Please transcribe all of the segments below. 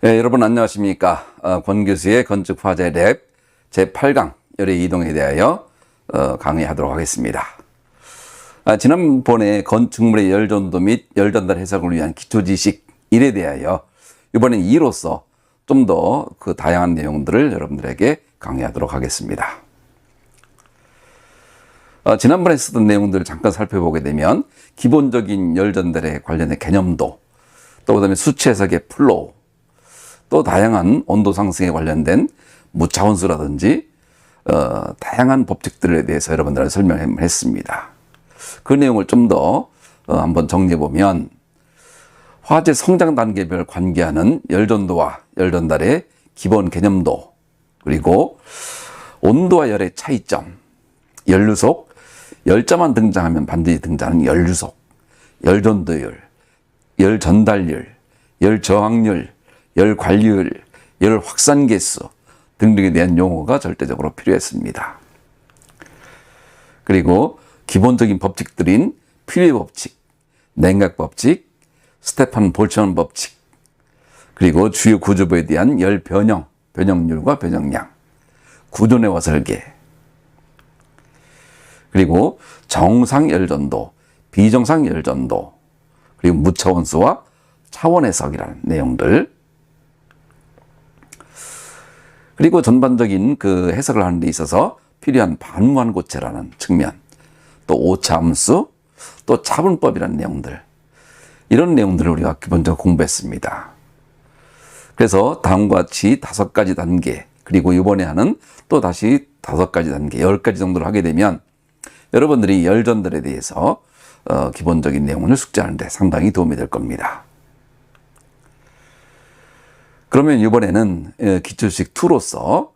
네, 여러분 안녕하십니까. 권 교수의 건축화재 랩 제8강 열의 이동에 대하여 강의하도록 하겠습니다. 지난번에 건축물의 열전도 및 열전달 해석을 위한 기초지식 1에 대하여 이번엔 2로서 좀 더 그 다양한 내용들을 여러분들에게 강의하도록 하겠습니다. 지난번에 쓰던 내용들을 잠깐 살펴보게 되면 기본적인 열전달에 관련된 개념도, 또 그다음에 수치 해석의 플로우, 또 다양한 온도 상승에 관련된 무차원수라든지 다양한 법칙들에 대해서 여러분들한테 설명을 했습니다. 그 내용을 좀 더 한번 정리해 보면, 화재 성장 단계별 관계하는 열전도와 열전달의 기본 개념도, 그리고 온도와 열의 차이점, 연류속, 열자만 등장하면 반드시 등장하는 연류속, 열전도율, 열전달률, 열저항률, 열 관리율, 열 확산 개수 등등에 대한 용어가 절대적으로 필요했습니다. 그리고 기본적인 법칙들인 필요의 법칙, 냉각 법칙, 스테판 볼츠만 법칙, 그리고 주요 구조부에 대한 열 변형, 변형률과 변형량, 구조내와 설계, 그리고 정상 열전도, 비정상 열전도, 그리고 무차원수와 차원 해석이라는 내용들, 그리고 전반적인 그 해석을 하는 데 있어서 필요한 반무한 고체라는 측면, 또 오차함수, 또 차분법이라는 내용들, 이런 내용들을 우리가 기본적으로 공부했습니다. 그래서 다음과 같이 5가지 단계, 그리고 이번에 하는 또 다시 5가지 단계, 10가지 정도를 하게 되면 여러분들이 열전들에 대해서 기본적인 내용을 숙지하는 데 상당히 도움이 될 겁니다. 그러면 이번에는 기초지식 2로서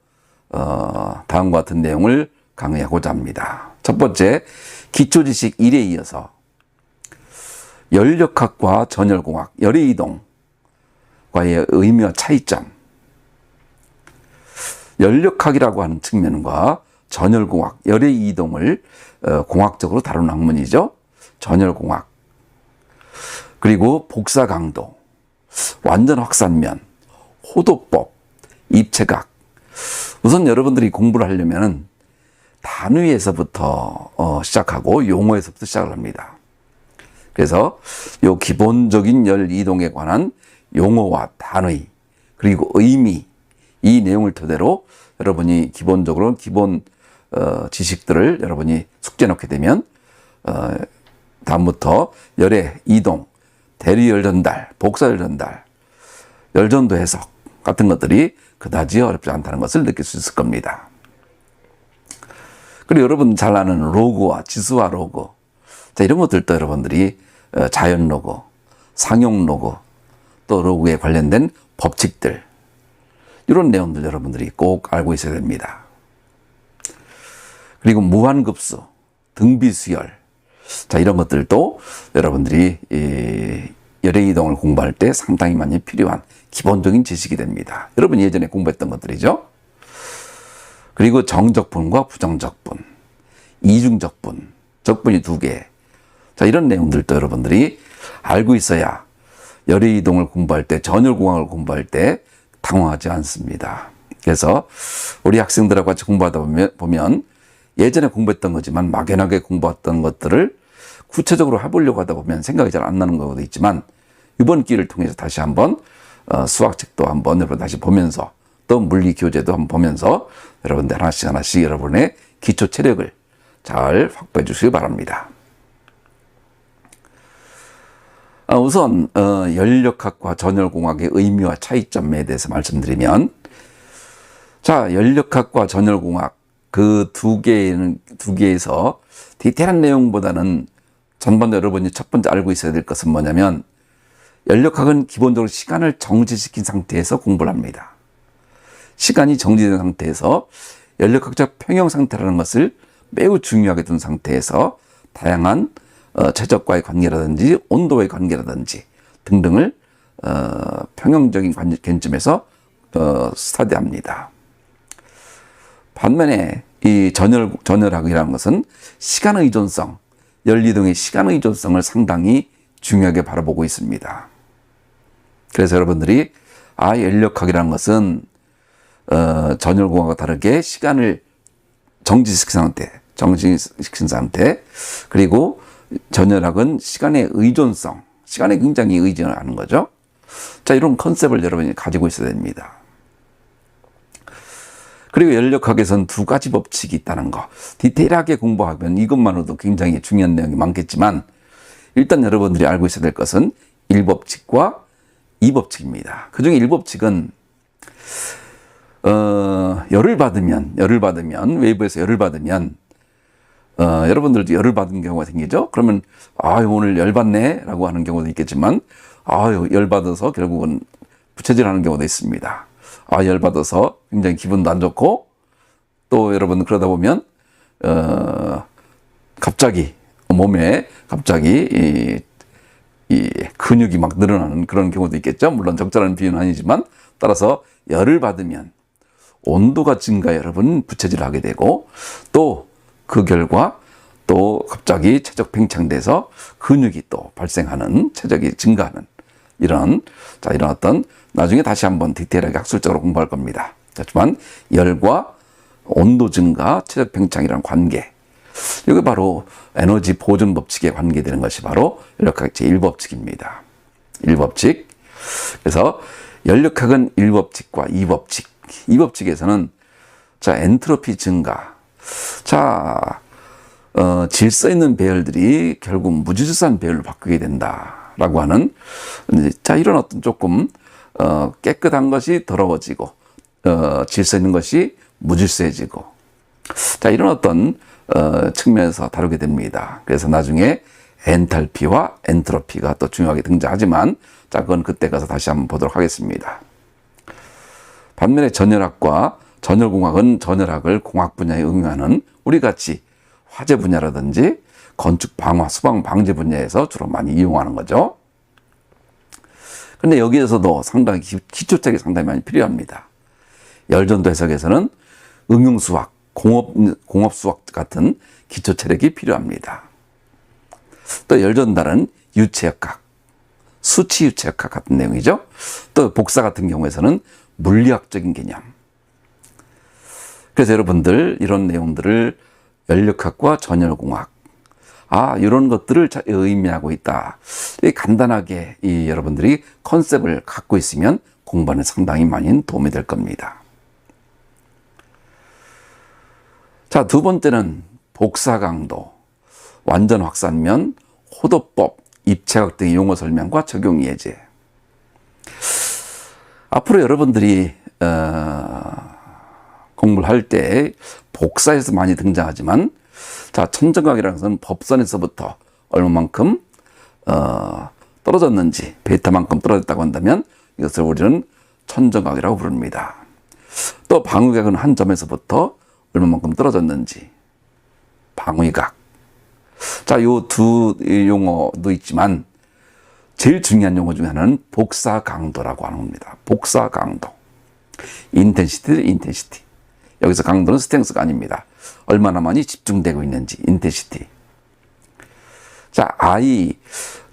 다음과 같은 내용을 강의하고자 합니다. 첫 번째, 기초지식 1에 이어서 열역학과 전열공학, 열의 이동과의 의미와 차이점, 열역학이라고 하는 측면과 전열공학, 열의 이동을 공학적으로 다루는 학문이죠. 전열공학, 그리고 복사 강도, 완전 확산면, 호도법, 입체각. 우선 여러분들이 공부를 하려면 단위에서부터 시작하고 용어에서부터 시작을 합니다. 그래서 요 기본적인 열 이동에 관한 용어와 단위, 그리고 의미, 이 내용을 토대로 여러분이 기본적으로 기본 지식들을 여러분이 숙지해 놓게 되면 다음부터 열의 이동, 대류 열전달, 복사 열전달, 열전도 해석 같은 것들이 그다지 어렵지 않다는 것을 느낄 수 있을 겁니다. 그리고 여러분 잘 아는 로그와 지수화 로그, 자, 이런 것들도 여러분들이 자연 로그, 상용 로그, 또 로그에 관련된 법칙들, 이런 내용들 여러분들이 꼭 알고 있어야 됩니다. 그리고 무한급수, 등비수열, 자, 이런 것들도 여러분들이 열의 이동을 공부할 때 상당히 많이 필요한 기본적인 지식이 됩니다. 여러분 예전에 공부했던 것들이죠. 그리고 정적분과 부정적분, 이중적분, 적분이 2개. 자, 이런 내용들도 여러분들이 알고 있어야 열의 이동을 공부할 때, 전열공학을 공부할 때 당황하지 않습니다. 그래서 우리 학생들하고 같이 공부하다 보면 예전에 공부했던 거지만 막연하게 공부했던 것들을 구체적으로 해보려고 하다 보면 생각이 잘 안 나는 경우도 있지만, 이번 기회를 통해서 다시 한번 수학책도 한번 여러분 다시 보면서, 또 물리 교재도 한번 보면서 여러분들 하나씩 여러분의 기초 체력을 잘 확보해 주시기 바랍니다. 우선 열역학과 전열공학의 의미와 차이점에 대해서 말씀드리면, 자, 열역학과 전열공학 그 두 개에서 디테일한 내용보다는 전반적으로 여러분이 첫 번째 알고 있어야 될 것은 뭐냐면, 열역학은 기본적으로 시간을 정지시킨 상태에서 공부를 합니다. 시간이 정지된 상태에서 열역학적 평형 상태라는 것을 매우 중요하게 둔 상태에서 다양한 최적과의 관계라든지 온도의 관계라든지 등등을 평형적인 관점에서 스터디합니다. 반면에 이 전열학이라는 것은 시간 의존성, 열이동의 시간 의존성을 상당히 중요하게 바라보고 있습니다. 그래서 여러분들이 열역학이라는 것은 전열공학과 다르게 시간을 정지시킨 상태, 그리고 전열학은 시간의 의존성, 시간에 굉장히 의존하는 거죠. 자, 이런 컨셉을 여러분이 가지고 있어야 됩니다. 그리고 열역학에서는 두 가지 법칙이 있다는 거. 디테일하게 공부하면 이것만으로도 굉장히 중요한 내용이 많겠지만, 일단 여러분들이 알고 있어야 될 것은 1법칙과 2법칙입니다. 그 중에 1법칙은 열을 받으면 외부에서 열을 받으면 여러분들도 열을 받은 경우가 생기죠. 그러면 오늘 열 받네 라고 하는 경우도 있겠지만, 열 받아서 결국은 부채질하는 경우도 있습니다. 열 받아서 굉장히 기분도 안 좋고, 또 여러분 그러다 보면 갑자기 몸에 갑자기 이 근육이 막 늘어나는 그런 경우도 있겠죠. 물론 적절한 비유는 아니지만, 따라서 열을 받으면 온도가 증가해 여러분 부채질을 하게 되고, 또 그 결과 또 갑자기 체적 팽창돼서 근육이 또 발생하는, 체적이 증가하는 이런 어떤, 나중에 다시 한번 디테일하게 학술적으로 공부할 겁니다. 하지만 열과 온도 증가, 체적 팽창이라는 관계, 이게 바로 에너지 보존 법칙에 관계되는 것이 바로 열역학 제1법칙입니다. 1법칙. 그래서 열역학은 1법칙과 2법칙. 2법칙에서는 엔트로피 증가. 질서 있는 배열들이 결국 무질서한 배열로 바뀌게 된다라고 하는, 이런 어떤 조금 깨끗한 것이 더러워지고 질서 있는 것이 무질서해지고, 이런 어떤 측면에서 다루게 됩니다. 그래서 나중에 엔탈피와 엔트로피가 또 중요하게 등장하지만, 그건 그때 가서 다시 한번 보도록 하겠습니다. 반면에 전열학과 전열공학은 전열학을 공학 분야에 응용하는, 우리같이 화재 분야라든지 건축 방화, 수방 방제 분야에서 주로 많이 이용하는 거죠. 근데 여기에서도 상당히 기초책이 상당히 많이 필요합니다. 열전도 해석에서는 응용수학, 공업수학 같은 기초체력이 필요합니다. 또 열전달은 유체역학, 수치유체역학 같은 내용이죠. 또 복사 같은 경우에서는 물리학적인 개념. 그래서 여러분들 이런 내용들을 열역학과 전열공학, 이런 것들을 의미하고 있다. 간단하게 여러분들이 컨셉을 갖고 있으면 공부하는 상당히 많이 도움이 될 겁니다. 두 번째는 복사 강도, 완전 확산면, 호도법, 입체학 등의 용어 설명과 적용 예제. 앞으로 여러분들이 공부를 할 때 복사에서 많이 등장하지만, 천정각이라는 것은 법선에서부터 얼마만큼 떨어졌는지, 베타만큼 떨어졌다고 한다면 이것을 우리는 천정각이라고 부릅니다. 또 방위각은 한 점에서부터 얼마만큼 떨어졌는지, 방위각. 요 두 용어도 있지만 제일 중요한 용어 중에 하나는 복사 강도라고 하는 겁니다. 복사 강도. 인텐시티. 여기서 강도는 스트렝스가 아닙니다. 얼마나 많이 집중되고 있는지, 인텐시티.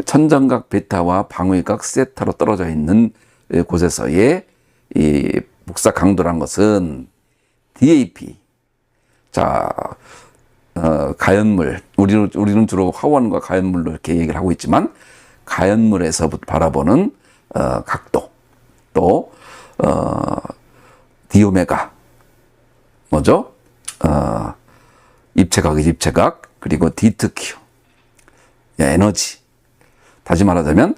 천정각 베타와 방위각 세타로 떨어져 있는 곳에서의 이 복사 강도란 것은 DAP. 가연물. 우리는 주로 화원과 가연물로 이렇게 얘기를 하고 있지만, 가연물에서 바라보는 각도, 또 디오메가, 뭐죠? 입체각, 그리고 디트큐, 에너지. 다시 말하자면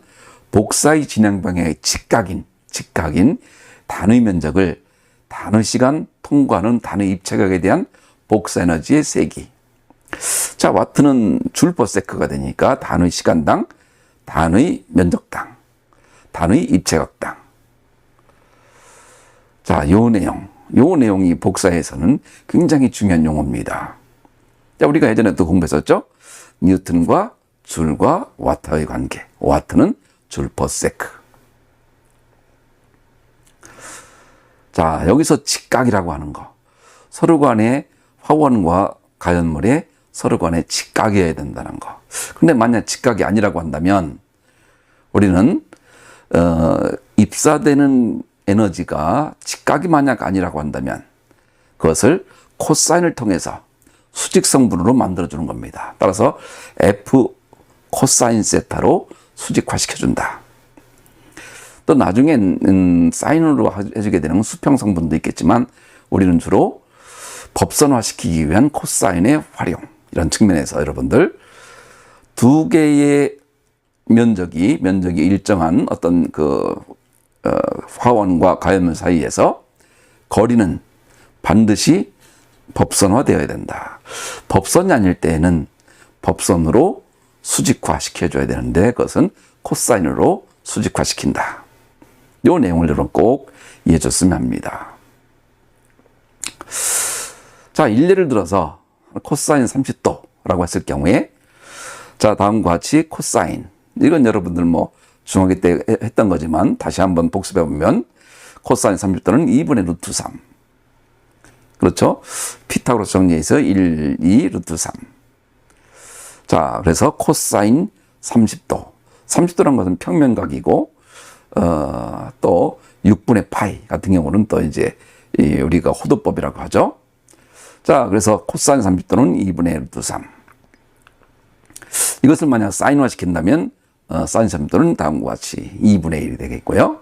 복사의 진행 방향의 직각인 단의 면적을 단의 시간 통과하는 단의 입체각에 대한 복사 에너지의 세기. 와트는 줄 퍼 세크가 되니까 단의 시간당, 단의 면적당, 단의 입체각당. 요 내용이 복사에서는 굉장히 중요한 용어입니다. 우리가 예전에 또 공부했었죠? 뉴턴과 줄과 와트의 관계. 와트는 줄 퍼 세크. 여기서 직각이라고 하는 거. 서로 간의 화원과 가연물의 서로 간의 직각이어야 된다는 거. 근데 만약 직각이 아니라고 한다면 우리는 입사되는 에너지가 직각이 만약 아니라고 한다면 그것을 코사인을 통해서 수직성분으로 만들어주는 겁니다. 따라서 F 코사인 세타로 수직화시켜준다. 또 나중엔 사인으로 해주게 되는 수평성분도 있겠지만 우리는 주로 법선화시키기 위한 코사인의 활용, 이런 측면에서 여러분들 두 개의 면적이 일정한 어떤 화원과 가연면 사이에서 거리는 반드시 법선화되어야 된다. 법선이 아닐 때에는 법선으로 수직화시켜줘야 되는데 그것은 코사인으로 수직화시킨다. 이 내용을 여러분 꼭 이해해 줬으면 합니다. 자, 일례를 들어서 코사인 30도라고 했을 경우에 자, 다음과 같이 코사인, 이건 여러분들 중학교 때 했던 거지만 다시 한번 복습해 보면 코사인 30도는 2분의 루트 3. 그렇죠? 피타고라스 정리에서 1, 2, 루트 3. 자, 그래서 코사인 30도. 30도라는 것은 평면각이고, 또 6분의 파이 같은 경우는 또 이제 우리가 호도법이라고 하죠. 자, 그래서 코사인 30도는 2분의 루트 3. 이것을 만약 사인화 시킨다면 사인 30도는 다음과 같이 2분의 1이 되겠고요.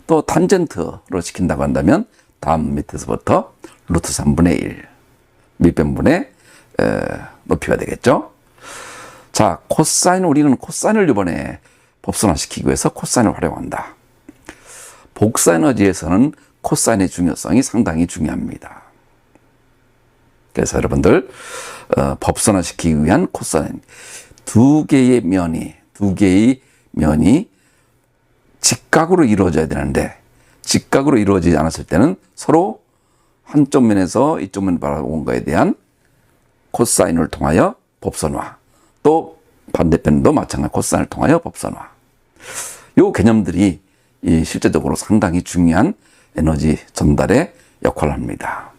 또 탄젠트로 시킨다고 한다면 다음 밑에서부터 루트 3분의 1 밑변분의 높이가 되겠죠. 자, 코사인, 우리는 코사인을 이번에 법선화시키기 위해서 코사인을 활용한다. 복사에너지에서는 코사인의 중요성이 상당히 중요합니다. 그래서 여러분들 법선화시키기 위한 코사인, 두 개의 면이 직각으로 이루어져야 되는데 직각으로 이루어지지 않았을 때는 서로 한쪽 면에서 이쪽 면 바라본 거에 대한 코사인을 통하여 법선화, 또 반대편도 마찬가지 코사인을 통하여 법선화. 이 개념들이 실제적으로 상당히 중요한 에너지 전달에 역할을 합니다.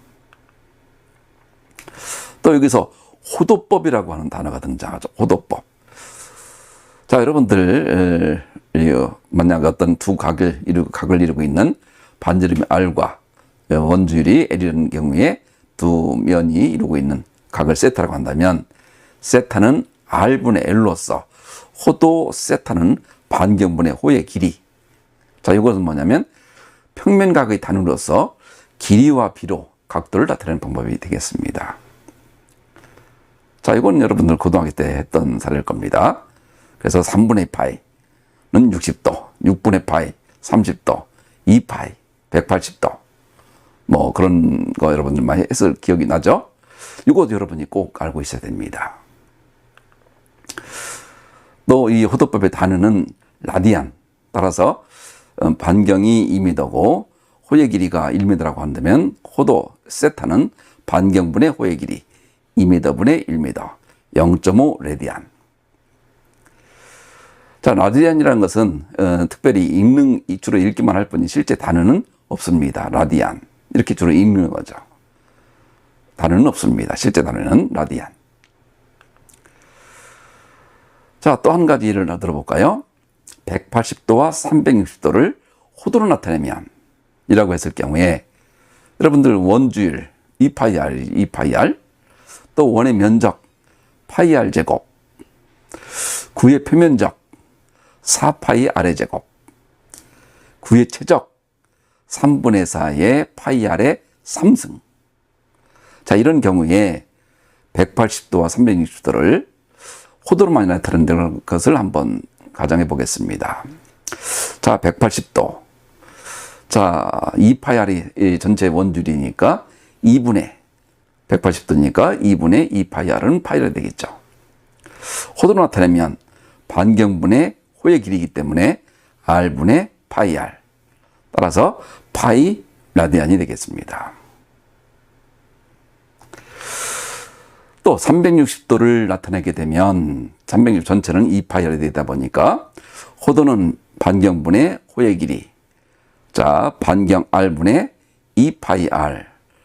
또 여기서 호도법이라고 하는 단어가 등장하죠. 호도법. 자, 여러분들 만약 어떤 두 각을 이루고 있는 반지름이 R과 원주율이 L이라는 경우에 두 면이 이루고 있는 각을 세타라고 한다면 세타는 R분의 L로서 호도 세타는 반경분의 호의 길이. 자, 이것은 뭐냐면 평면각의 단위로서 길이와 비로 각도를 나타내는 방법이 되겠습니다. 자, 이건 여러분들 고등학교 때 했던 사례일 겁니다. 그래서 3분의 파이는 60도, 6분의 파이 30도, 2파이 180도. 그런 거 여러분들 많이 했을 기억이 나죠? 이것도 여러분이 꼭 알고 있어야 됩니다. 또 이 호도법의 단위는 라디안. 따라서 반경이 2m고 호의 길이가 1m라고 한다면 호도 세타는 반경분의 호의 길이 2m분의 1m, 0.5 레디안. 자, 라디안이라는 것은 특별히 주로 읽기만 할 뿐이 실제 단어는 없습니다. 라디안. 이렇게 주로 읽는 거죠. 단어는 없습니다. 실제 단어는 라디안. 자, 또 한 가지 예를 들어볼까요? 180도와 360도를 호도로 나타내면 이라고 했을 경우에 여러분들 원주율 2파이 r, 또 원의 면적 파이 r 제곱, 구의 표면적 4파이 r의 제곱, 구의 최적 3분의 4의 파이 r의 3승. 자, 이런 경우에 180도와 360도를 호도로만 나타내는 것을 한번 가정해 보겠습니다. 자, 180도. 자, 2파이 r이 전체 원주율이니까 180도니까 2분의 2파이 r은 파이가 되겠죠. 호도로 나타내면 반경분의 호의 길이기 때문에 r분의 파이 r. 따라서 파이 라디안이 되겠습니다. 또 360도를 나타내게 되면 360 전체는 2파이 r이 되다 보니까 호도는 반경분의 호의 길이. 자, 반경 r분의 2파이 r.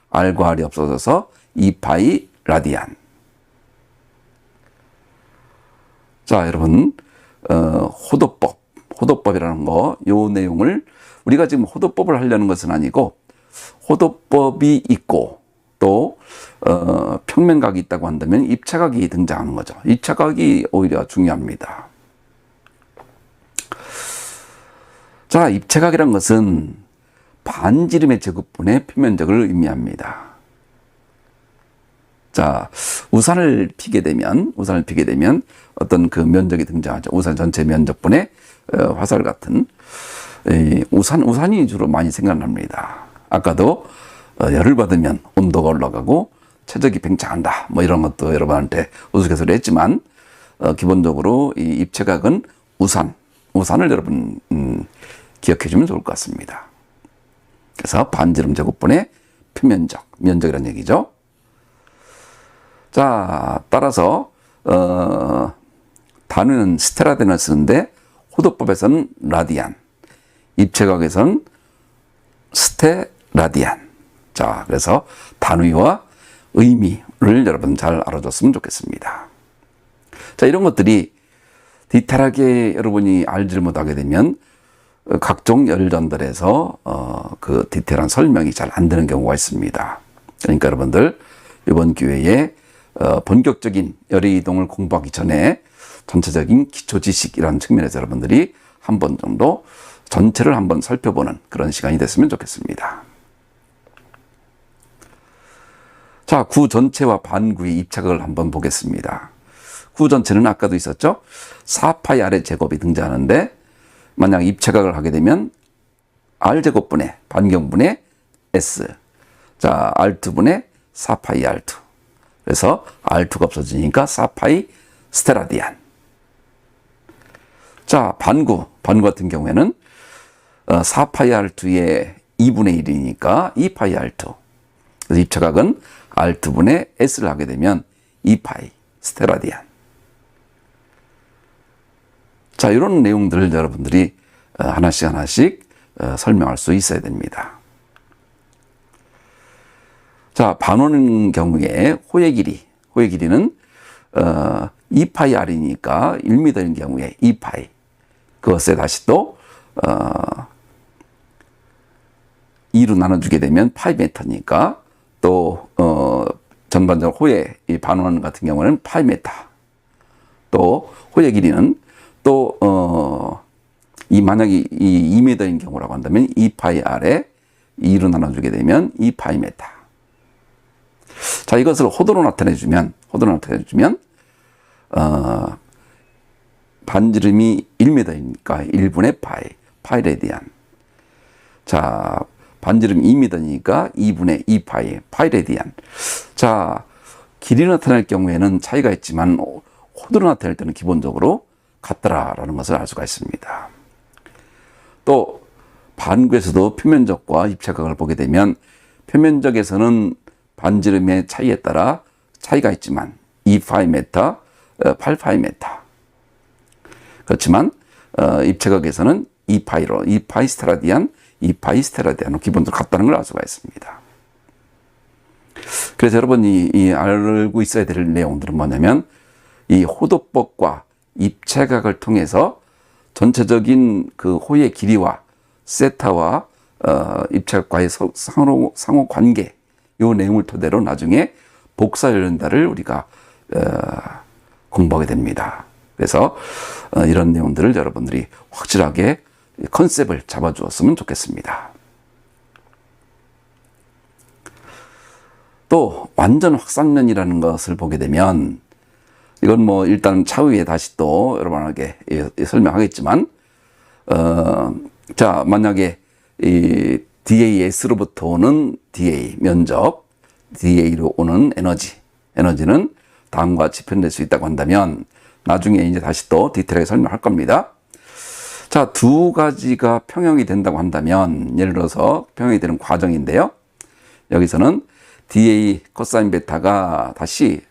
r과 r이 없어져서 2파이 라디안. 자, 여러분, 호도법이라는 거, 요 내용을 우리가 지금 호도법을 하려는 것은 아니고 호도법이 있고 또 평면각이 있다고 한다면 입체각이 등장하는 거죠. 입체각이 오히려 중요합니다. 자, 입체각이란 것은 반지름의 제곱분의 표면적을 의미합니다. 자, 우산을 피게 되면 어떤 그 면적이 등장하죠. 우산 전체 면적분의 화살 같은 우산이 주로 많이 생각납니다. 아까도 열을 받으면 온도가 올라가고 최적이 팽창한다. 뭐 이런 것도 여러분한테 우스갯소리 했지만 기본적으로 이 입체각은 우산을 여러분 기억해 주면 좋을 것 같습니다. 그래서 반지름 제곱분의 면적이라는 얘기죠. 자, 따라서 단위는 스테라디안을 쓰는데 호도법에서는 라디안, 입체각에서는 스테라디안. 자, 그래서 단위와 의미를 여러분 잘 알아줬으면 좋겠습니다. 자, 이런 것들이 디테일하게 여러분이 알지를 못하게 되면 각종 열 전달에서 그 디테일한 설명이 잘 안 되는 경우가 있습니다. 그러니까 여러분들 이번 기회에 본격적인 열의 이동을 공부하기 전에 전체적인 기초 지식이라는 측면에서 여러분들이 한 번 정도 전체를 한번 살펴보는 그런 시간이 됐으면 좋겠습니다. 자, 구 전체와 반구의 입체각을 한번 보겠습니다. 구 전체는 아까도 있었죠. 4파이 R의 제곱이 등장하는데 만약 입체각을 하게 되면 R제곱분의 반경분의 S, 자, R2분의 4파이 R2. 그래서 R2가 없어지니까 4파이 스테라디안. 자, 반구 같은 경우에는 4파이 R2의 2분의 1이니까 2파이 R2. 그래서 입체각은 R2분의 S를 하게 되면 2파이 스테라디안. 자, 이런 내용들을 여러분들이 하나씩 설명할 수 있어야 됩니다. 자, 반원의 경우에 호의 길이는 2파이 R이니까 1m인 경우에 2파이. 그것에 다시 또 2로 나눠주게 되면 파이 미터니까 또 전반적으로 호의 이 반원 같은 경우는 파이 미터. 또 호의 길이는 또 만약에 2m인 경우라고 한다면 2파이 R에 2로 나눠주게 되면 2파이 미터. 자, 이것을 호도로 나타내주면 반지름이 1m이니까 1분의 파이 레디안. 자, 반지름 2m니까 2분의 2파이 레디안. 자, 길이 나타낼 경우에는 차이가 있지만 호도로 나타낼 때는 기본적으로 같더라라는 것을 알 수가 있습니다. 또 반구에서도 표면적과 입체각을 보게 되면 표면적에서는 반지름의 차이에 따라 차이가 있지만 2파이 미터, 8파이 미터. 그렇지만 입체각에서는 2파이 스테라디안으로 기본적으로 같다는 걸 알 수가 있습니다. 그래서 여러분이 알고 있어야 될 내용들은 뭐냐면 이 호도법과 입체각을 통해서 전체적인 그 호의 길이와 세타와 입체각과의 상호 관계, 이 내용을 토대로 나중에 복사열연달을 우리가 공부하게 됩니다. 그래서 이런 내용들을 여러분들이 확실하게 컨셉을 잡아주었으면 좋겠습니다. 또 완전 확산면이라는 것을 보게 되면 이건 뭐 일단 차후에 다시 또 여러분에게 설명하겠지만 자, 만약에 이 DAS로부터 오는 DA 면적, DA로 오는 에너지는 다음과 같이 표현될 수 있다고 한다면 나중에 이제 다시 또 디테일하게 설명할 겁니다. 자, 두 가지가 평형이 된다고 한다면 예를 들어서 평형이 되는 과정인데요. 여기서는 DA 코사인 베타가 다시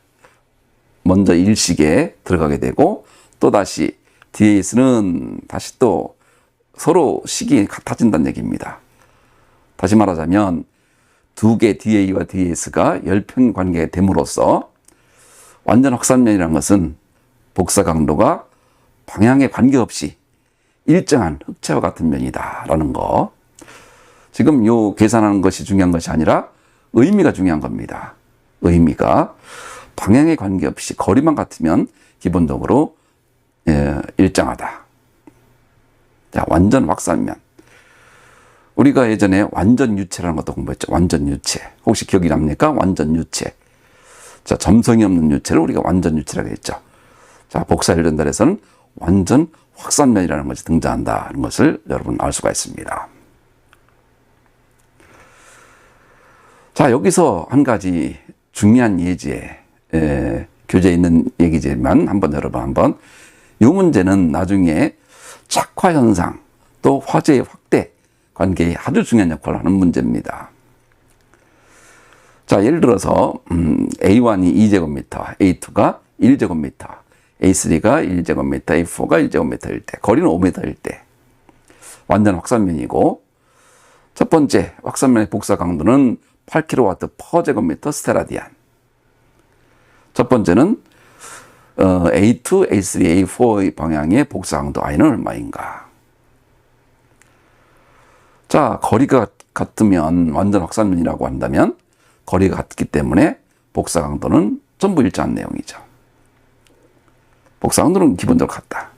먼저 일식에 들어가게 되고 또 다시 DAS는 다시 또 서로 식이 같아진다는 얘기입니다. 다시 말하자면 두 개 DA와 DAS가 열편 관계가 됨으로써 완전 확산면이라는 것은 복사 강도가 방향에 관계없이 일정한 흑채와 같은 면이다라는 거, 지금 요 계산하는 것이 중요한 것이 아니라 의미가 중요한 겁니다. 의미가 방향에 관계없이 거리만 같으면 기본적으로 일정하다. 자, 완전 확산면. 우리가 예전에 완전 유체라는 것도 공부했죠. 완전 유체. 혹시 기억이 납니까? 완전 유체. 자, 점성이 없는 유체를 우리가 완전 유체라고 했죠. 자, 복사일 전달에서는 완전 확산면이라는 것이 등장한다는 것을 여러분 알 수가 있습니다. 자, 여기서 한 가지 중요한 예제, 교재에 있는 얘기지만 여러분 이 문제는 나중에 착화 현상 또 화제의 확대 관계에 아주 중요한 역할을 하는 문제입니다. 자, 예를 들어서 A1이 2제곱미터, A2가 1제곱미터, A3가 1제곱미터, A4가 1제곱미터일 때, 거리는 5m일 때 완전 확산면이고, 첫 번째 확산면의 복사 강도는 8kW per 제곱미터 스테라디안. 첫 번째는 A2, A3, A4의 방향의 복사 강도 I는 얼마인가? 자, 거리가 같으면 완전 확산면이라고 한다면 거리가 같기 때문에 복사 강도는 전부 일정한 내용이죠. 복사 강도는 기본적으로 같다.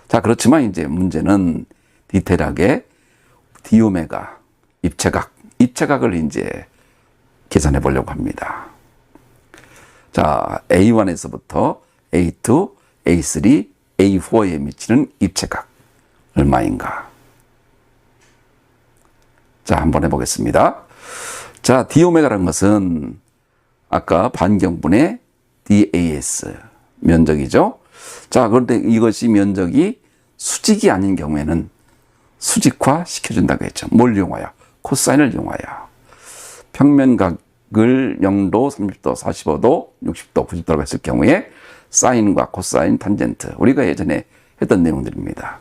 자, 그렇지만 이제 문제는 디테일하게 D오메가, 입체각을 이제 계산해 보려고 합니다. 자, A1에서부터 A2, A3, A4에 미치는 입체각 얼마인가? 자, 한번 해보겠습니다. 자, D오메가라는 것은 아까 반경분의 DAS 면적이죠. 자, 그런데 이것이 면적이 수직이 아닌 경우에는 수직화 시켜준다고 했죠. 뭘 이용하여? 코사인을 이용하여. 평면각을 0도, 30도, 45도, 60도, 90도라고 했을 경우에 사인과 코사인, 탄젠트. 우리가 예전에 했던 내용들입니다.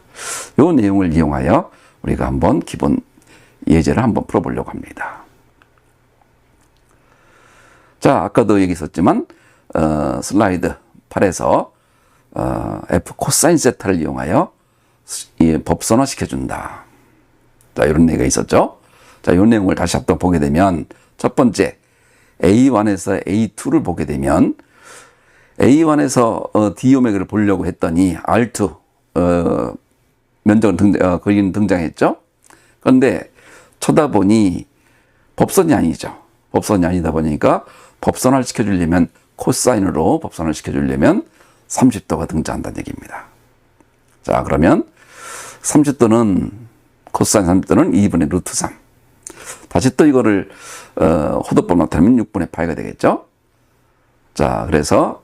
이 내용을 이용하여 우리가 한번 기본 예제를 한번 풀어보려고 합니다. 자, 아까도 얘기했었지만 슬라이드 8에서 F 코사인 세타를 이용하여 법선화 시켜준다. 자, 이런 얘기가 있었죠. 자, 이 내용을 다시 한번 보게 되면 첫 번째 A1에서 A2를 보게 되면 A1에서 D오메가를 보려고 했더니 R2 면적은 거기는 등장했죠. 그런데 쳐다보니 법선이 아니죠. 법선이 아니다 보니까 법선화를 시켜주려면 코사인으로 법선화를 시켜주려면 30도가 등장한다는 얘기입니다. 자, 그러면 30도는 코사인 30도는 2분의 루트 3. 다시 또 이거를 호도법 나타내면 6분의 파이가 되겠죠. 자, 그래서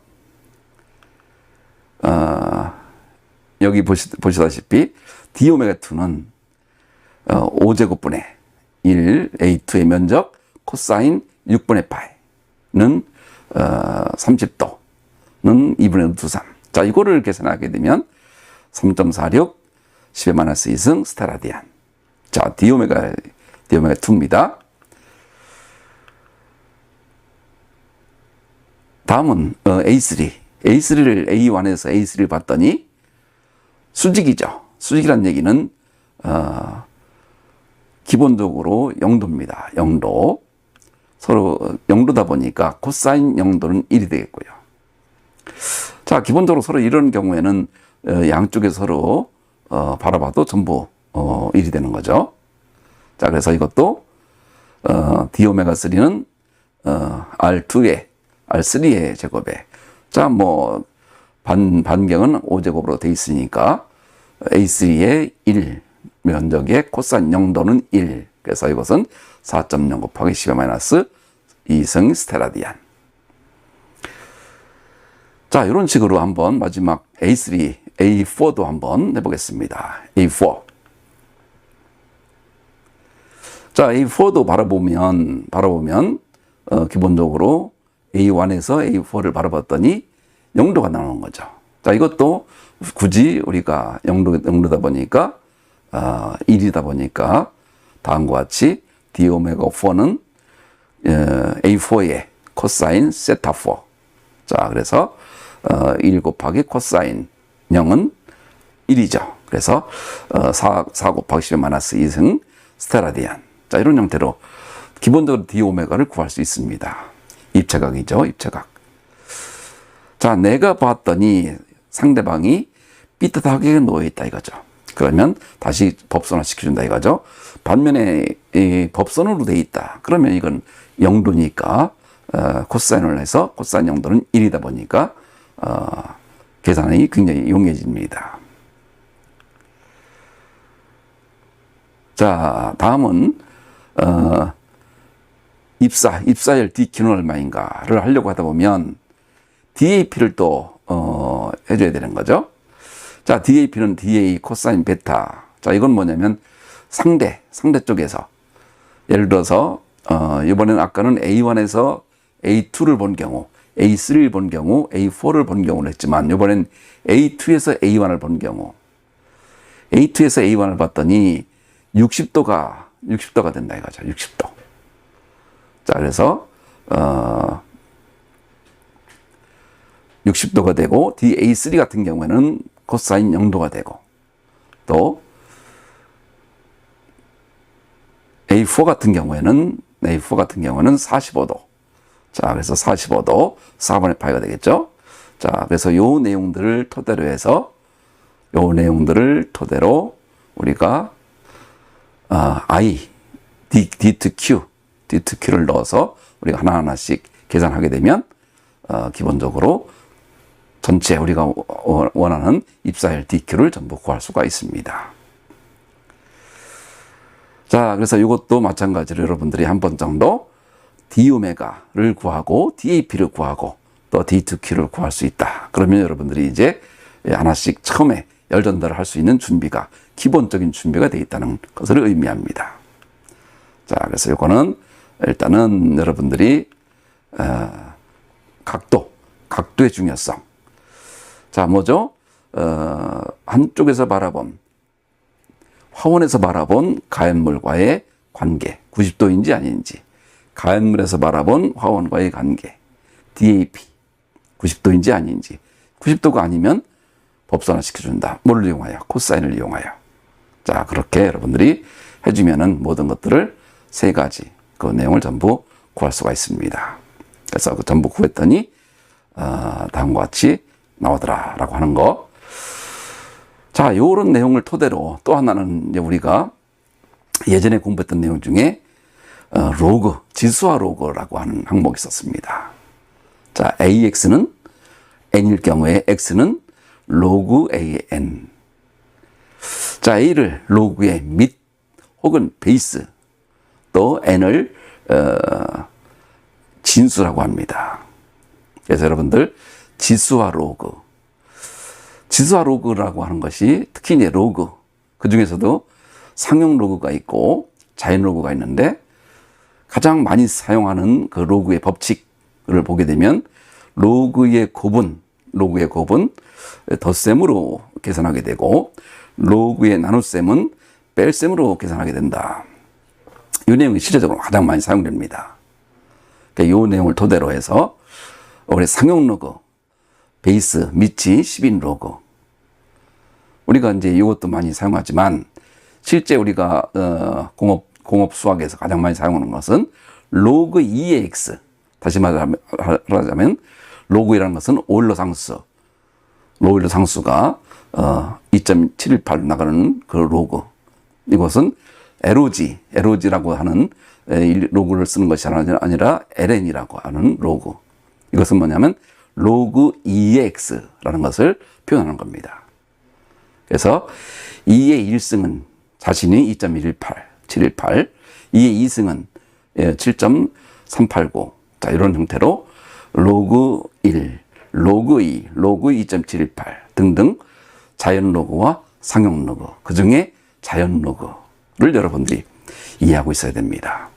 여기 보시다시피 D오메가2는 5제곱분의 1 A2의 면적 코사인 6분의 파이는 30도는 2분의 루트 3. 자, 이거를 계산하게 되면 3.46 10의 마이너스 2승 스테라디안. 자, D오메가2입니다. 다음은 A3. A3를 A1에서 A3를 봤더니 수직이죠. 수직이란 얘기는 기본적으로 0도입니다. 0도. 서로 0도다 보니까 코사인 0도는 1이 되겠고요. 자, 기본적으로 서로 이런 경우에는 양쪽에 서로 바라봐도 전부 1이 되는 거죠. 자, 그래서 이것도 D오메가3는 R3의 제곱에 자, 뭐 반경은 5제곱으로 돼 있으니까 A3의 1 면적의 코사인 0도는 1. 그래서 이것은 4.0 곱하기 10의 마이너스 2승 스테라디안. 자, 이런 식으로 한번 마지막 A3, A4도 한번 해보겠습니다. A4. 자, A4도 바라보면 기본적으로 A1에서 A4를 바라봤더니 0도가 나오는 거죠. 자, 이것도 굳이 우리가 0도다 보니까 1이다 보니까 다음과 같이 D오메가4는 A4의 코사인 세타 4. 자, 그래서 1 곱하기 코사인 0은 1이죠. 그래서 4 곱하기 10의 마이너스 2승 스테라디안. 자, 이런 형태로 기본적으로 d 오메가를 구할 수 있습니다. 입체각이죠, 입체각. 자, 내가 봤더니 상대방이 삐뚤하게 놓여있다 이거죠. 그러면 다시 법선화 시켜준다 이거죠. 반면에 이 법선으로 돼 있다. 그러면 이건 0도니까 코사인을 해서 코사인 0도는 1이다 보니까 계산이 굉장히 용이해집니다. 자, 다음은 입사열 Dq는 얼마인가를 하려고 하다 보면 DAP를 또 해줘야 되는 거죠. 자, DAP는 DA 코사인 베타. 자, 이건 뭐냐면 상대 쪽에서 예를 들어서 이번에는 아까는 A1에서 A2를 본 경우, A3를 본 경우, A4를 본 경우를 했지만 이번엔 A2에서 A1을 본 경우, A2에서 A1을 봤더니 60도가 된다 이거죠. 60도. 자, 그래서 60도가 되고 DA3 같은 경우에는 코사인 0도가 되고 또 A4 같은 경우에는 45도. 자, 그래서 45도 4분의 파이가 되겠죠. 자, 그래서 요 내용들을 토대로 우리가 I, D2Q를 넣어서 우리가 하나하나씩 계산하게 되면 기본적으로 전체 우리가 원하는 입사열 DQ를 전부 구할 수가 있습니다. 자, 그래서 이것도 마찬가지로 여러분들이 한 번 정도 D 오메가를 구하고 DAP를 구하고 또 D2Q를 구할 수 있다. 그러면 여러분들이 이제 하나씩 처음에 열 전달을 할 수 있는 준비가 기본적인 준비가 되어 있다는 것을 의미합니다. 자, 그래서 이거는 일단은 여러분들이 각도의 중요성. 자, 뭐죠? 한쪽에서 바라본 화원에서 바라본 가연물과의 관계 90도인지 아닌지, 가연물에서 바라본 화원과의 관계 DAP 90도인지 아닌지, 90도가 아니면 법선화 시켜준다. 뭐를 이용하여? 코사인을 이용하여. 자, 그렇게 여러분들이 해주면은 모든 것들을 세 가지 그 내용을 전부 구할 수가 있습니다. 그래서 그 전부 구했더니 다음과 같이 나오더라라고 하는 거. 자, 요런 내용을 토대로 또 하나는 이제 우리가 예전에 공부했던 내용 중에 로그, 지수화 로그라고 하는 항목이 있었습니다. 자, AX는 N일 경우에 X는 로그 AN. 자, A를 로그의 밑 혹은 베이스, 또 N을 진수라고 합니다. 그래서 여러분들 지수화 로그라고 하는 것이 특히 이제 로그, 그 중에서도 상용 로그가 있고 자연 로그가 있는데 가장 많이 사용하는 그 로그의 법칙을 보게 되면 로그의 곱은 덧셈으로 계산하게 되고 로그의 나눗셈은 뺄셈으로 계산하게 된다. 이 내용이 실제적으로 가장 많이 사용됩니다. 그러니까 이 내용을 토대로 해서 우리 상용 로그, 베이스, 밑이 10인 로그. 우리가 이제 이것도 많이 사용하지만 실제 우리가 공업 수학에서 가장 많이 사용하는 것은 로그 2의 x. 다시 말하자면 로그이라는 것은 오일러 상수가 2.718 나가는 그 로그. 이것은 LOG라고 하는 로그를 쓰는 것이 아니라 LN이라고 하는 로그. 이것은 뭐냐면 로그 2의 x라는 것을 표현하는 겁니다. 그래서 2의 1승은 자신이 2.718, 2의 2승은 7.389. 자, 이런 형태로 로그 1, 로그 2, 로그 2.718 등등 자연 로그와 상용 로그, 그 중에 자연 로그를 여러분들이 이해하고 있어야 됩니다.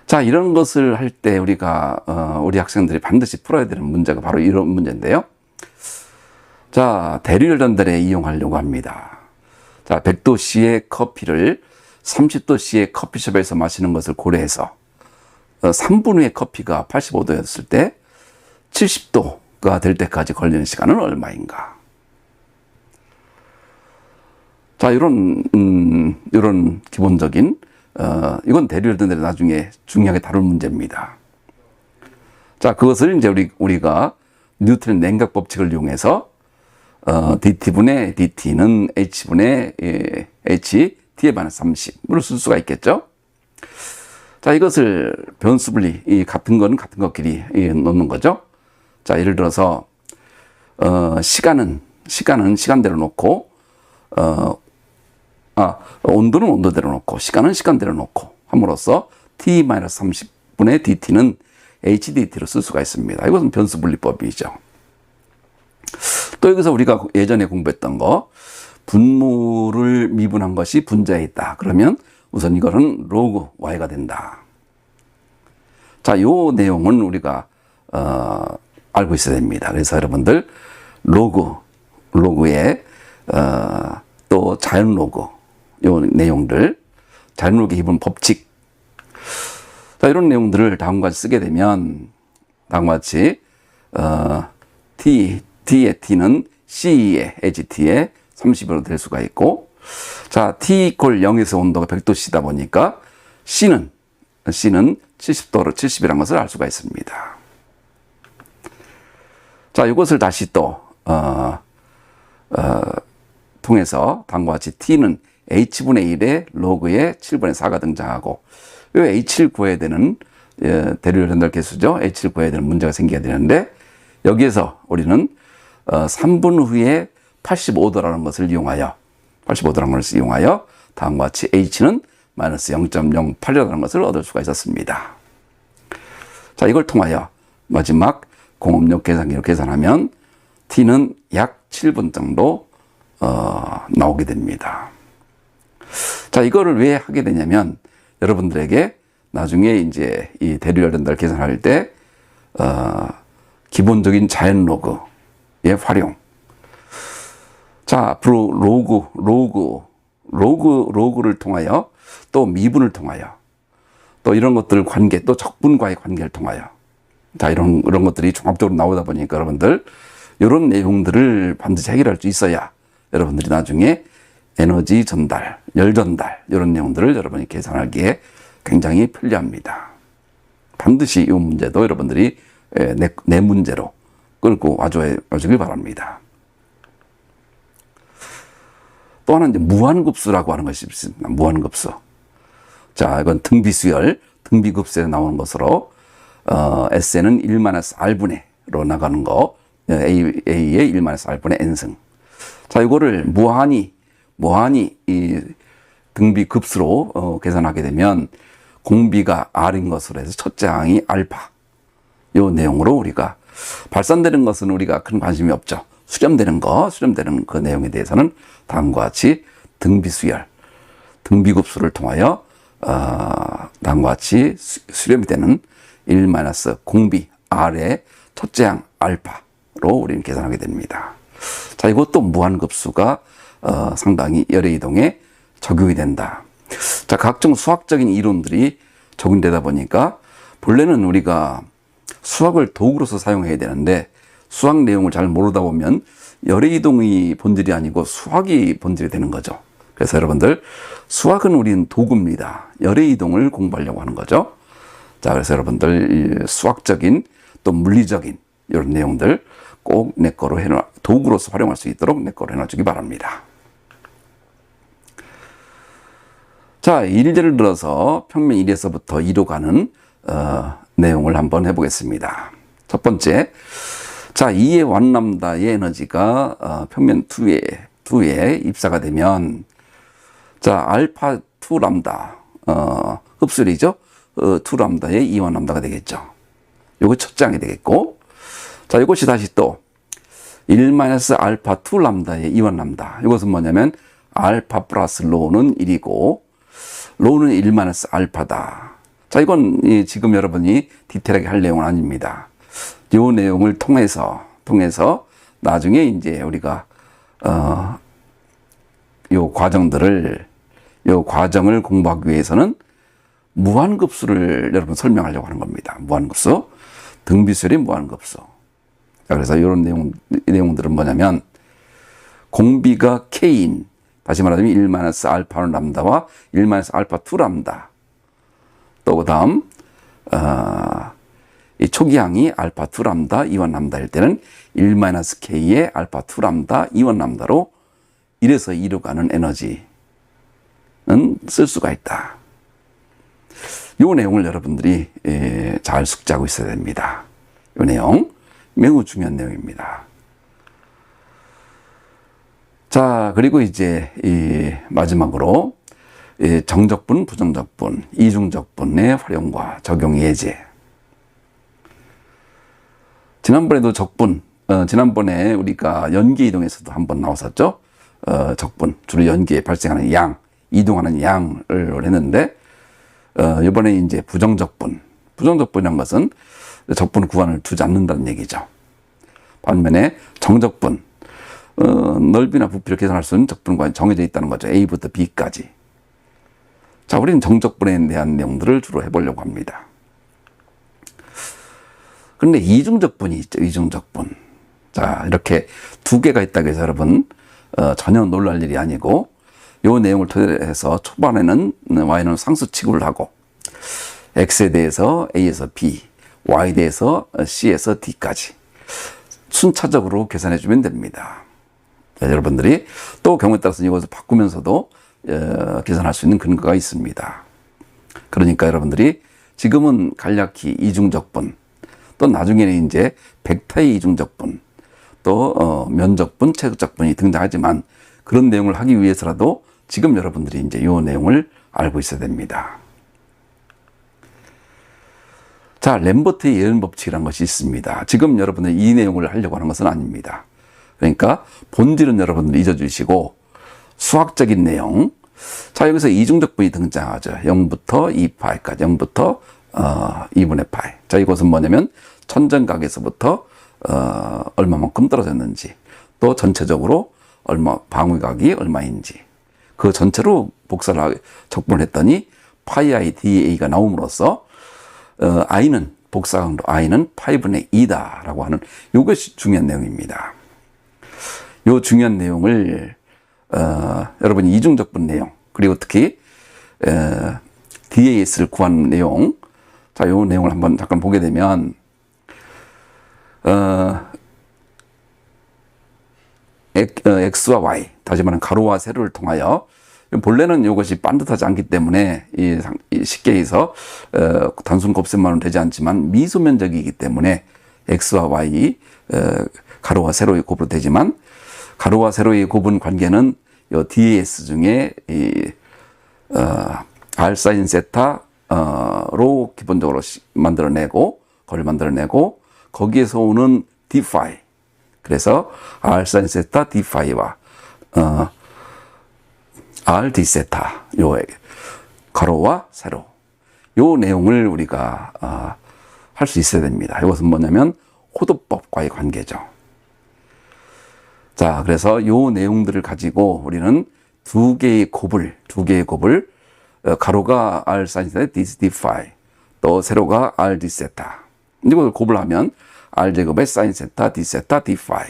자, 이런 것을 할 때 우리가 우리 학생들이 반드시 풀어야 되는 문제가 바로 이런 문제인데요. 자, 대류열 전달에 이용하려고 합니다. 자, 100도씨의 커피를 30도씨의 커피숍에서 마시는 것을 고려해서 3분 후에 커피가 85도였을 때 70도가 될 때까지 걸리는 시간은 얼마인가? 자, 이런 기본적인, 이건 대류열전들이 나중에 중요하게 다룰 문제입니다. 자, 그것을 이제 우리가 뉴턴의 냉각 법칙을 이용해서, dt분의 dt는 h분의 h, t에 반해 30으로 쓸 수가 있겠죠? 자, 이것을 변수 분리, 이 같은 거는 같은 것끼리 놓는 거죠. 자, 예를 들어서, 시간은 시간대로 놓고, 온도는 온도대로 놓고, 시간은 시간대로 놓고, 함으로써 t-30분의 dt는 hdt로 쓸 수가 있습니다. 이것은 변수 분리법이죠. 또 여기서 우리가 예전에 공부했던 거, 분모를 미분한 것이 분자에 있다. 그러면 우선 이거는 로그 y가 된다. 자, 요 내용은 우리가 알고 있어야 됩니다. 그래서 여러분들 로그의 또 자연 로그 요 내용들, 자연 로그의 기본 법칙, 자, 이런 내용들을 다음과 같이 쓰게 되면 다음과 같이 t의 t는 C의 HT의 30으로 될 수가 있고, 자, t 이퀄 0에서 온도가 100도씨다 보니까 C는 70도로 70이라는 것을 알 수가 있습니다. 자, 이것을 다시 또 통해서 다음과 같이 t는 h분의 1에 로그의 7분의 4가 등장하고, 이 h를 구해야 되는 대류열전달 계수죠. h를 구해야 되는 문제가 생겨야 되는데, 여기에서 우리는 3분 후에 85도라는 것을 이용하여 다음과 같이 h는 마이너스 0.08이라는 것을 얻을 수가 있었습니다. 자, 이걸 통하여 마지막 공업력 계산기로 계산하면 t는 약 7분 정도 나오게 됩니다. 자, 이거를 왜 하게 되냐면 여러분들에게 나중에 이제 이 대류열전달 계산할 때 기본적인 자연 로그의 활용. 자, 앞으로 로그를 통하여 또 미분을 통하여 또 이런 것들 관계, 또 적분과의 관계를 통하여, 자, 이런 것들이 종합적으로 나오다 보니까 여러분들 이런 내용들을 반드시 해결할 수 있어야 여러분들이 나중에 에너지 전달, 열 전달 이런 내용들을 여러분이 계산하기에 굉장히 편리합니다. 반드시 이 문제도 여러분들이 내 문제로 끌고 와주길 바랍니다. 또 하나는 이제 무한급수라고 하는 것이 있습니다. 무한급수. 자, 이건 등비수열, 등비급수에 나오는 것으로 S는 1-R분의로 나가는 거, A의 1-R분의 N승. 자, 이거를 무한히 이 등비급수로 계산하게 되면 공비가 R인 것으로 해서 첫째 항이 알파. 요 내용으로 우리가 발산되는 것은 우리가 큰 관심이 없죠. 수렴되는 그 내용에 대해서는 다음과 같이 등비수열, 등비급수를 통하여 다음과 같이 수렴이 되는 1-공비 R의 첫째 항 알파로 우리는 계산하게 됩니다. 자, 이것도 무한급수가 상당히 열의 이동에 적용이 된다. 자, 각종 수학적인 이론들이 적용되다 보니까 본래는 우리가 수학을 도구로서 사용해야 되는데 수학 내용을 잘 모르다 보면 열의 이동이 본질이 아니고 수학이 본질이 되는 거죠. 그래서 여러분들 수학은 우리는 도구입니다. 열의 이동을 공부하려고 하는 거죠. 자, 그래서 여러분들 수학적인 또 물리적인 이런 내용들 꼭 내 거로 도구로서 활용할 수 있도록 내 거로 해놔주기 바랍니다. 자, 예를 들어서 평면 1에서부터 2로 가는 내용을 한번 해보겠습니다. 첫 번째, 자, 2의 완람다의 에너지가 평면 2에 입사가 되면, 자, 알파 2 람다 흡수율이죠. 2 람다의 2 완람다가 되겠죠. 요거 첫째 항이 되겠고, 자, 이것이 다시 또 1-알파 2 람다의 2 완람다. 이것은 뭐냐면 알파 플러스 로는 1이고 로는 1-알파다. 자, 이건 지금 여러분이 디테일하게 할 내용은 아닙니다. 이 내용을 통해서 나중에 이제 우리가 요 과정을 공부하기 위해서는 무한급수를 여러분 설명하려고 하는 겁니다. 무한급수, 등비수열의 무한급수. 자, 그래서 이런 내용들은 뭐냐면 공비가 K인 다시 말하자면 1-알파1 람다와 1-알파2 람다. 또 그 다음 이 초기항이 알파2 람다, 2원 람다일 때는 1-k의 알파2 람다, 2원 람다로 1에서 2로 가는 에너지는 쓸 수가 있다. 이 내용을 여러분들이 잘 숙지하고 있어야 됩니다. 이 내용 매우 중요한 내용입니다. 자, 그리고 이제 마지막으로 정적분, 부정적분, 이중적분의 활용과 적용 예제. 지난번에도 적분, 지난번에 우리가 연기 이동에서도 한번 나왔었죠. 적분, 주로 연기에 발생하는 양, 이동하는 양을 했는데, 이번에 이제 부정적분이란 것은 적분 구간을 두지 않는다는 얘기죠. 반면에 정적분, 넓이나 부피를 계산할 수 있는 적분 구간이 정해져 있다는 거죠. A부터 B까지. 자, 우리는 정적분에 대한 내용들을 주로 해보려고 합니다. 그런데 이중적분이 있죠. 이중적분. 자, 이렇게 두 개가 있다고 해서 여러분 전혀 놀랄 일이 아니고, 이 내용을 토대로 해서 초반에는 y는 상수 취급을 하고 x에 대해서 a에서 b, y에 대해서 c에서 d까지 순차적으로 계산해 주면 됩니다. 자, 여러분들이 또 경우에 따라서 이것을 바꾸면서도 계산할 수 있는 근거가 있습니다. 그러니까 여러분들이 지금은 간략히 이중적분, 또 나중에는 이제 벡터의 이중적분, 또 면적분, 체적분이 등장하지만 그런 내용을 하기 위해서라도 지금 여러분들이 이제 이 내용을 알고 있어야 됩니다. 자, 램버트의 예언 법칙이라는 것이 있습니다. 지금 여러분들이 이 내용을 하려고 하는 것은 아닙니다. 그러니까 본질은 여러분들이 잊어주시고 수학적인 내용. 자, 여기서 이중적분이 등장하죠. 0부터 2파이까지, 0부터 2분의 파이. 자, 이것은 뭐냐면 천정각에서부터 얼마만큼 떨어졌는지, 또 전체적으로 방위각이 얼마인지, 그 전체로 복사를 적분했더니 파이 i da가 나옴으로써 i는 복사각도 i는 파이분의 2다라고 하는 이것이 중요한 내용입니다. 이 중요한 내용을 여러분이 이중적분 내용, 그리고 특히 DAS를 구한 내용, 자, 이 내용을 한번 잠깐 보게 되면 X와 Y, 다시 말하면 가로와 세로를 통하여, 본래는 이것이 반듯하지 않기 때문에 쉽게 해서 단순 곱셈만은 되지 않지만 미소 면적이기 때문에 X와 Y, 가로와 세로의 곱으로 되지만, 가로와 세로의 곱은 관계는 이 DAS 중에 R 사인 세타로 기본적으로 만들어내고, 그걸 만들어내고, 거기에서 오는 D 파이, 그래서 R 사인 세타 D 파이와 R D 세타, 요 가로와 세로, 요 내용을 우리가 할 수 있어야 됩니다. 이것은 뭐냐면 호도법과의 관계죠. 자, 그래서 요 내용들을 가지고 우리는 두 개의 곱을 가로가 R 사인 세타 D 파이, 또 세로가 R D 세타, 이걸 곱을 하면 R 제곱의 사인 세타 D 세타 D 파이.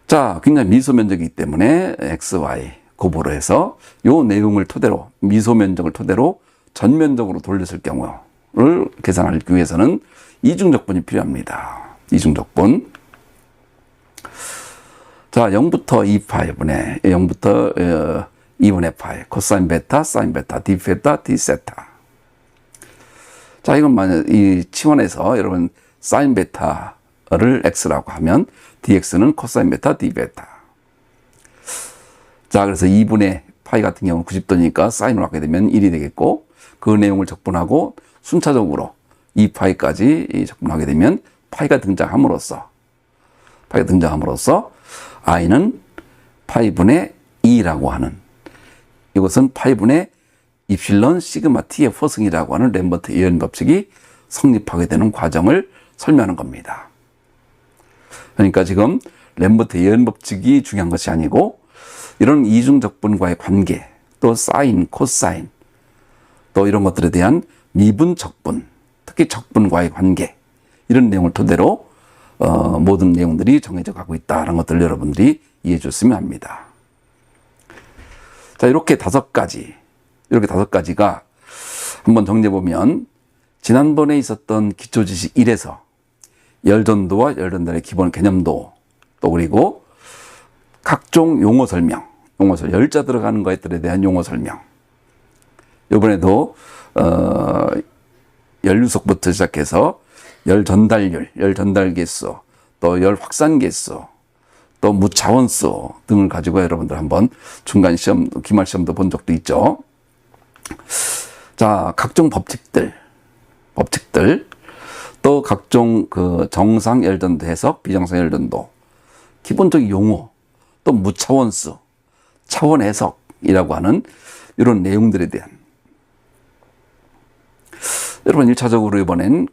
자, 굉장히 미소 면적이기 때문에 X, Y 곱으로 해서 요 내용을 토대로, 미소 면적을 토대로 전면적으로 돌렸을 경우를 계산하기 위해서는 이중적분이 필요합니다. 이중적분. 자, 0부터 2파이분의 0부터 2분의 파이, 코사인 베타, 사인 베타, D 베타, D 세타. 자, 이건 만약 이 치원에서 여러분 사인 베타를 x라고 하면 dx는 코사인 베타, d 베타. 자, 그래서 2분의 파이 같은 경우는 90도니까 사인으로 하게 되면 1이 되겠고, 그 내용을 적분하고 순차적으로 2파이까지 적분하게 되면 파이가 등장함으로써 i는 파이분의 2라고 하는, 이것은 파이분의 입실론 시그마 t의 허승이라고 하는 램버트 예언 법칙이 성립하게 되는 과정을 설명하는 겁니다. 그러니까 지금 램버트 예언 법칙이 중요한 것이 아니고, 이런 이중적분과의 관계, 또 사인, 코사인, 또 이런 것들에 대한 미분 적분, 특히 적분과의 관계, 이런 내용을 토대로 모든 내용들이 정해져 가고 있다는 것들 여러분들이 이해해 줬으면 합니다. 자, 이렇게 다섯 가지가 한번 정리해 보면 지난번에 있었던 기초지식 1에서 열전도와 열전달의 기본 개념도 또 그리고 각종 용어 설명, 열자 들어가는 것들에 대한 용어 설명. 이번에도 열유속부터 시작해서 열 전달률, 열 전달 개수, 또 열 확산 개수, 또 무차원수 등을 가지고 여러분들 한번 중간 시험, 기말 시험도 본 적도 있죠. 자, 각종 법칙들, 또 각종 그 정상 열전도 해석, 비정상 열전도, 기본적인 용어, 또 무차원수, 차원 해석이라고 하는 이런 내용들에 대한 여러분 1차적으로 이번엔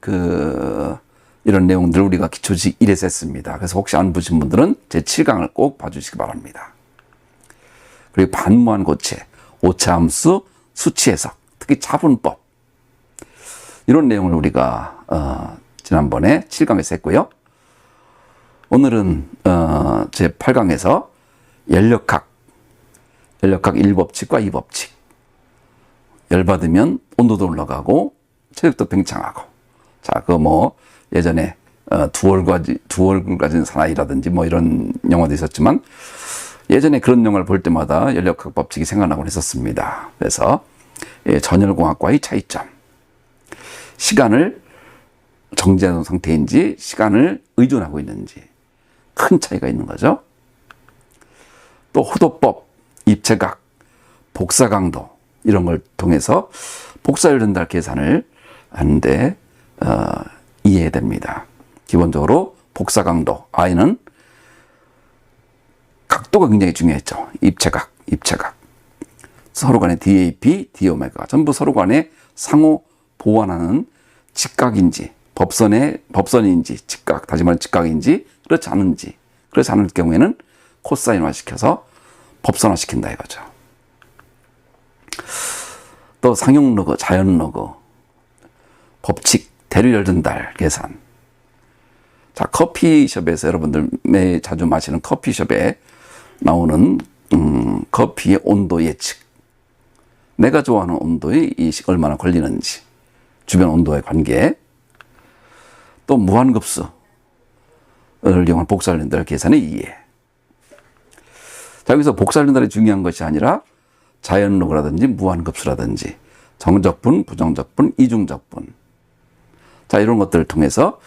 이런 내용들을 우리가 기초지식 1에서 했습니다. 그래서 혹시 안 보신 분들은 제 7강을 꼭 봐주시기 바랍니다. 그리고 반무한 고체, 오차함수, 수치 해석, 특히 차분법 이런 내용을 우리가 지난번에 7강에서 했고요. 오늘은 제 8강에서 열역학 1법칙과 2법칙 열받으면 온도도 올라가고 체력도 팽창하고 자, 예전에 두 얼굴 가진 사나이라든지 이런 영화도 있었지만 예전에 그런 영화를 볼 때마다 열역학 법칙이 생각나곤 했었습니다. 그래서 전열공학과의 차이점, 시간을 정지하는 상태인지 시간을 의존하고 있는지 큰 차이가 있는 거죠. 또 호도법, 입체각, 복사강도 이런 걸 통해서 복사열 전달 계산을 하는데 이해해야 됩니다. 기본적으로 복사강도, I는 각도가 굉장히 중요했죠. 입체각. 서로 간의 DAP, D오메가 전부 서로 간에 상호 보완하는 직각인지 법선인지 직각, 다시 말해 직각인지 그렇지 않을 경우에는 코사인화 시켜서 법선화 시킨다 이거죠. 또 상용 로그, 자연 로그, 법칙, 대류열 전달 계산. 자, 커피숍에서 여러분들 매일 자주 마시는 커피숍에 나오는 커피의 온도 예측. 내가 좋아하는 온도에 얼마나 걸리는지, 주변 온도의 관계. 또 무한급수를 이용한 복사열 전달 계산의 이해. 자, 여기서 복사열 전달이 중요한 것이 아니라 자연 로그라든지 무한급수라든지 정적분, 부정적분, 이중적분. 자, 이런 것들을 통해서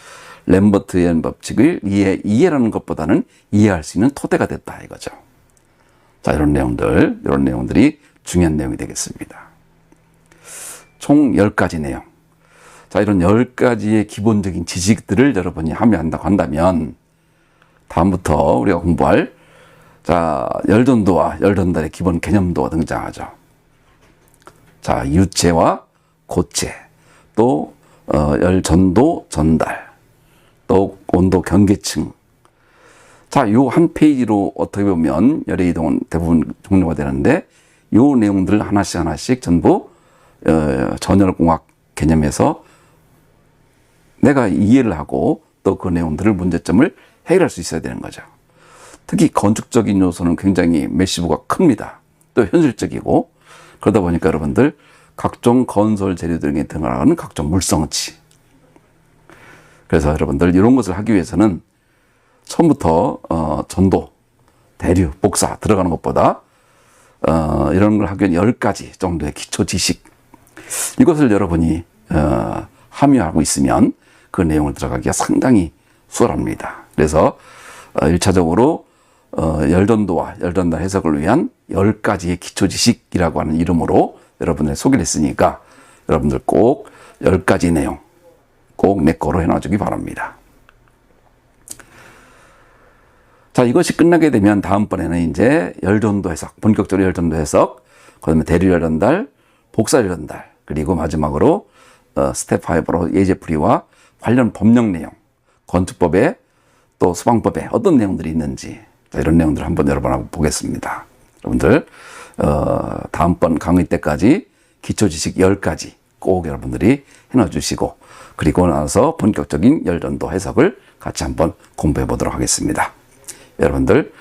램버트의 법칙을 이해라는 것보다는 이해할 수 있는 토대가 됐다 이거죠. 자, 이런 내용들이 중요한 내용이 되겠습니다. 총 10가지 내용. 자, 이런 10가지의 기본적인 지식들을 여러분이 한다고 한다면 다음부터 우리가 공부할 열전도와 열전달의 기본 개념도가 등장하죠. 자, 유체와 고체, 또 열전도 전달, 또 온도 경계층. 자, 요 한 페이지로 어떻게 보면 열의 이동은 대부분 종료가 되는데 요 내용들을 하나씩 전부 전열공학 개념에서 내가 이해를 하고 또 그 내용들을 문제점을 해결할 수 있어야 되는 거죠. 특히 건축적인 요소는 굉장히 메시브가 큽니다. 또 현실적이고 그러다 보니까 여러분들 각종 건설 재료들에 들어가는 각종 물성치. 그래서 여러분들 이런 것을 하기 위해서는 처음부터 전도, 대류, 복사 들어가는 것보다 이런 걸 하기 위한 10가지 정도의 기초 지식 이것을 여러분이 함유하고 있으면 그 내용을 들어가기가 상당히 수월합니다. 그래서 1차적으로 열전도와 열전달 해석을 위한 10가지의 기초 지식이라고 하는 이름으로 여러분들 소개를 했으니까 여러분들 꼭 10가지 내용 꼭 내 거로 해놔주기 바랍니다. 자, 이것이 끝나게 되면 다음번에는 이제 열전도 해석, 본격적으로 열전도 해석, 그 다음에 대류 열전달, 복사 열전달, 그리고 마지막으로 스텝 5로 예제풀이와 관련 법령 내용, 건축법에 또 소방법에 어떤 내용들이 있는지 자, 이런 내용들을 한번 여러분하고 보겠습니다. 여러분들 다음번 강의 때까지 기초지식 10가지 꼭 여러분들이 해놔주시고 그리고 나서 본격적인 열전도 해석을 같이 한번 공부해 보도록 하겠습니다. 여러분들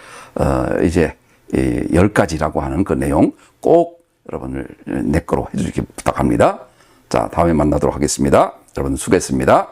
이제 10가지라고 하는 그 내용 꼭 여러분을 내 거로 해주시기 부탁합니다. 자, 다음에 만나도록 하겠습니다. 여러분 수고했습니다.